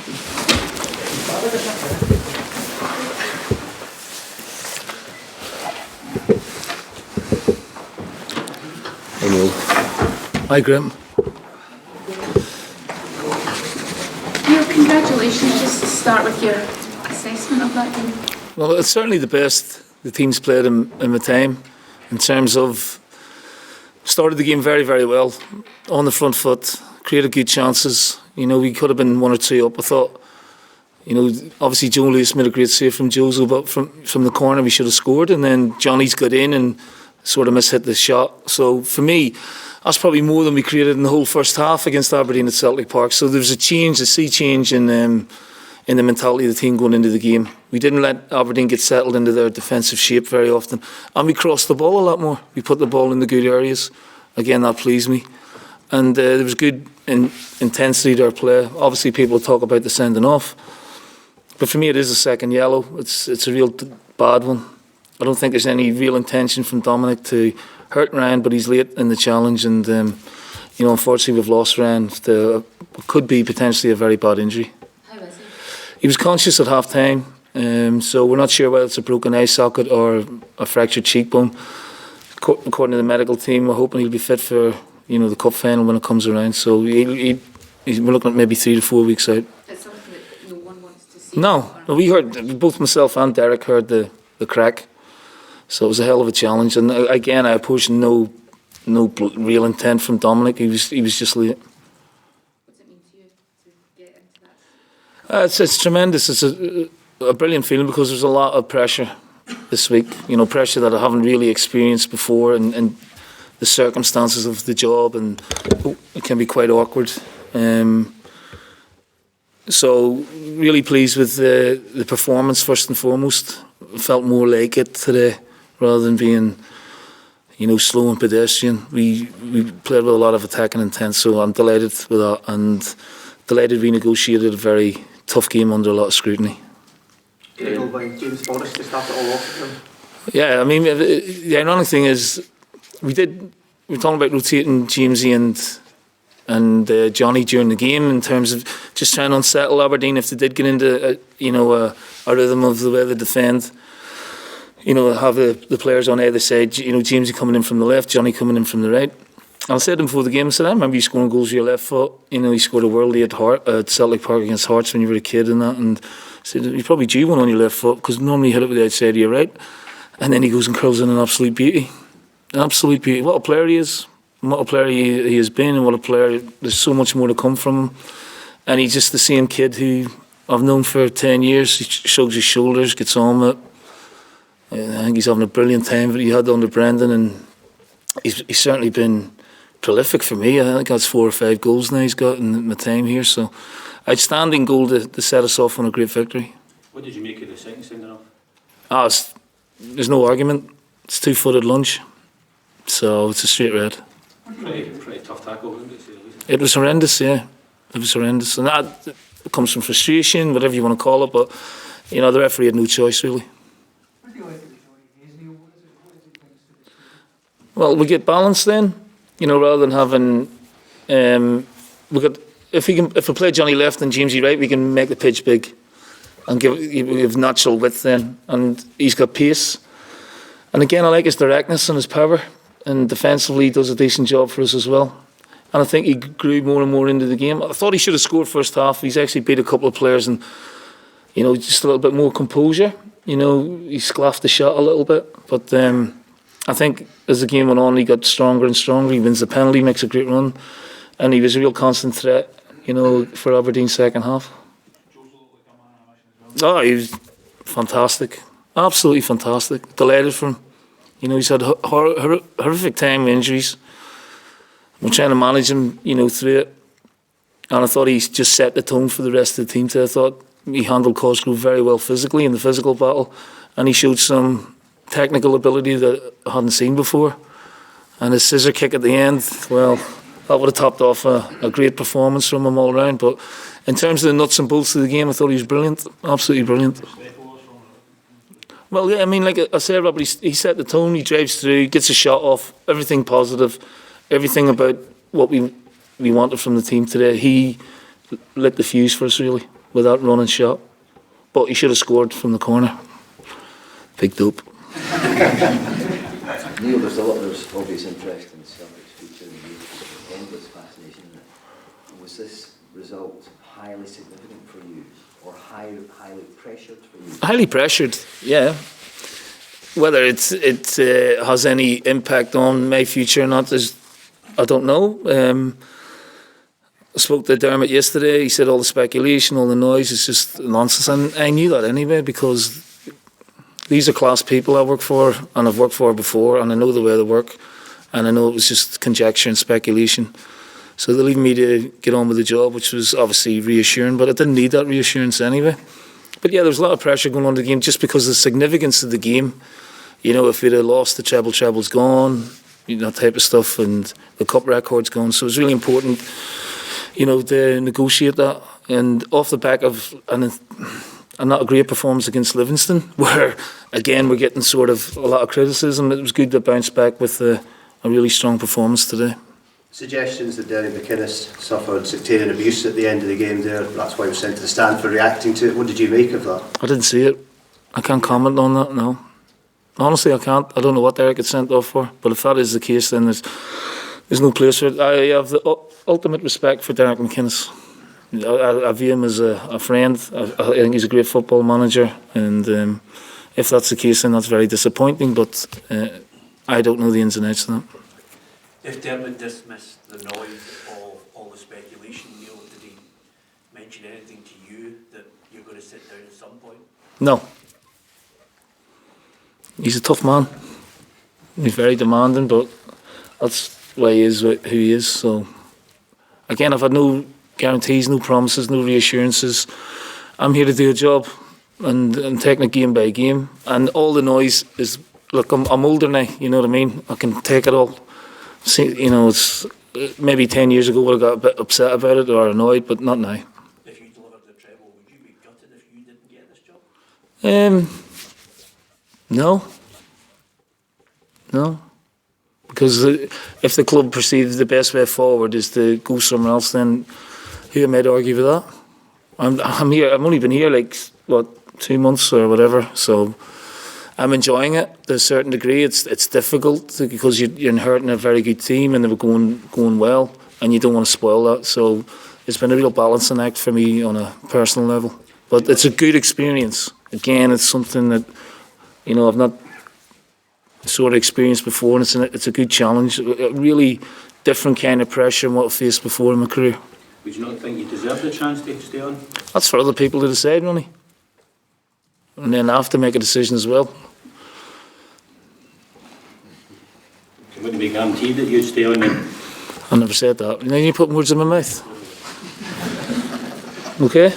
Hey Neil. Hi Graham. Neil, congratulations. Just to start with your assessment of that game. Well, it's certainly the best the team's played in my time, in terms of started the game very, very well, on the front foot, created good chances. You know, we could have been 1 or 2 up. I thought, you know, obviously Joe Lewis made a great save from Jozo, but from the corner we should have scored, and then Johnny's got in and sort of mishit the shot. So for me, that's probably more than we created in the whole first half against Aberdeen at Celtic Park. So there was a sea change in the mentality of the team going into the game. We didn't let Aberdeen get settled into their defensive shape very often, and we crossed the ball a lot more. We put the ball in the good areas. Again, that pleased me, and there was good intensity to our play. Obviously, people talk about the sending off, but for me, it is a second yellow. It's a real bad one. I don't think there's any real intention from Dominic to hurt Ryan, but he's late in the challenge, and you know, unfortunately, we've lost Ryan to what could be potentially a very bad injury. How was he? He was conscious at half time, so we're not sure whether it's a broken eye socket or a fractured cheekbone. According to the medical team, we're hoping he'll be fit for, you know, the cup final when it comes around. So we're looking at maybe 3 to 4 weeks out. It's something that no one wants to see. No, we heard, both myself and Derek heard the crack. So it was a hell of a challenge. And again, I apportion no real intent from Dominic. He was just late. What's it mean to you to get into that? It's tremendous. It's a brilliant feeling, because there's a lot of pressure this week. You know, pressure that I haven't really experienced before, and the circumstances of the job, and it can be quite awkward. So really pleased with the performance first and foremost. I felt more like it today rather than being, you know, slow and pedestrian. We played with a lot of attacking intent, so I'm delighted with that, and delighted we negotiated a very tough game under a lot of scrutiny. Yeah, I mean, the ironic thing is we're talking about rotating Jamesy and Johnny during the game, in terms of just trying to unsettle Aberdeen if they did get into a rhythm of the way they defend. You know, have the players on either side. You know, Jamesy coming in from the left, Johnny coming in from the right. And I said to him before the game, I said, I remember you scoring goals with your left foot. You know, you scored a worldie at Celtic Park against Hearts when you were a kid and that. And I said, you probably due one on your left foot, because normally you hit it with the outside of your right. And then he goes and curls in an absolute beauty. An absolute beauty. What a player he is. What a player he has been, and what a player. There's so much more to come from him. And he's just the same kid who I've known for 10 years. He shrugs his shoulders, gets on with it. I think he's having a brilliant time that he had under Brendan, and he's certainly been prolific for me. I think that's 4 or 5 goals now he's got in my time here. So, outstanding goal to set us off on a great victory. What did you make of the second sending off? There's no argument. It's 2-footed lunge, so it's a straight red. Pretty tough tackle, wasn't it? It was horrendous, yeah. It was horrendous, and that comes from frustration, whatever you want to call it. But you know, the referee had no choice really. Well, we get balance then, you know, rather than having we got if we play Johnny left and Jamesy right, we can make the pitch big and give natural width then, and he's got pace. And again, I like his directness and his power, and defensively he does a decent job for us as well. And I think he grew more and more into the game. I thought he should have scored first half. He's actually beat a couple of players, and you know, just a little bit more composure. You know, he sclaffed the shot a little bit, but I think as the game went on, he got stronger and stronger. He wins the penalty, makes a great run, and he was a real constant threat, you know, for Aberdeen's second half. Oh, he was fantastic, absolutely fantastic. Delighted for him. You know, he's had horrific time with injuries. We're trying to manage him, you know, through it, and I thought he just set the tone for the rest of the team today. I thought he handled Cosgrove very well physically in the physical battle, and he showed some technical ability that I hadn't seen before. And his scissor kick at the end, well, that would have topped off a great performance from him all round. But in terms of the nuts and bolts of the game, I thought he was brilliant, absolutely brilliant. Well, yeah, I mean, like I said, Robert, he set the tone. He drives through, gets a shot off, everything positive, everything about what we wanted from the team today. He lit the fuse for us, really. with that running shot. But he should have scored from the corner. Big dope. Neil, there's obvious interest in Celtic's future in the youth, endless fascination in it. Was this result highly significant for you, or highly pressured for you? Highly pressured, yeah. Whether it has any impact on my future or not, I don't know. I spoke to Dermot yesterday. He said all the speculation, all the noise is just nonsense, and I knew that anyway because these are class people I work for and I've worked for before, and I know the way they work, and I know it was just conjecture and speculation. So they leave me to get on with the job, which was obviously reassuring, but I didn't need that reassurance anyway. But yeah, there was a lot of pressure going on in the game just because of the significance of the game. You know, if we'd have lost, the treble's gone, you know, that type of stuff, and the cup record's gone. So it was really important, you know, to negotiate that. And off the back of a not a great performance against Livingston, where again we're getting sort of a lot of criticism, it was good to bounce back with a really strong performance today. Suggestions that Derek McInnes suffered sectarian abuse at the end of the game there, that's why he was sent to the stand for reacting to it. What did you make of that? I didn't see it. I can't comment on that, no. Honestly, I can't. I don't know what Derek got sent off for, but if that is the case, then there's no place for it. I have the ultimate respect for Derek McInnes. I view him as a friend. I think he's a great football manager, and if that's the case, then that's very disappointing, but I don't know the ins and outs of that. If Dermot dismissed the noise of all the speculation, Neil, did he mention anything to you that you're going to sit down at some point? No. He's a tough man. He's very demanding, but that's why he is who he is. So, again, I've had no guarantees, no promises, no reassurances. I'm here to do a job and taking it game by game. And all the noise is, look, I'm older now, you know what I mean? I can take it all. See, you know, it's maybe 10 years ago I would have got a bit upset about it or annoyed, but not now. If you delivered the treble, would you be gutted if you didn't get this job? No. Because if the club perceives the best way forward is to go somewhere else, then who am I to argue with that? I'm here. I've only been here 2 months or whatever, so I'm enjoying it to a certain degree. It's difficult because you're inheriting a very good team and they were going well, and you don't want to spoil that. So it's been a real balancing act for me on a personal level. But it's a good experience. Again, it's something that, you know, I've not sort of experienced before, and it's a good challenge. A really different kind of pressure than what I've faced before in my career. Would you not think you deserve the chance to stay on? That's for other people to decide, really. And then I have to make a decision as well. It wouldn't be guaranteed that you'd stay on then? I never said that. You know, you put words in my mouth. Okay?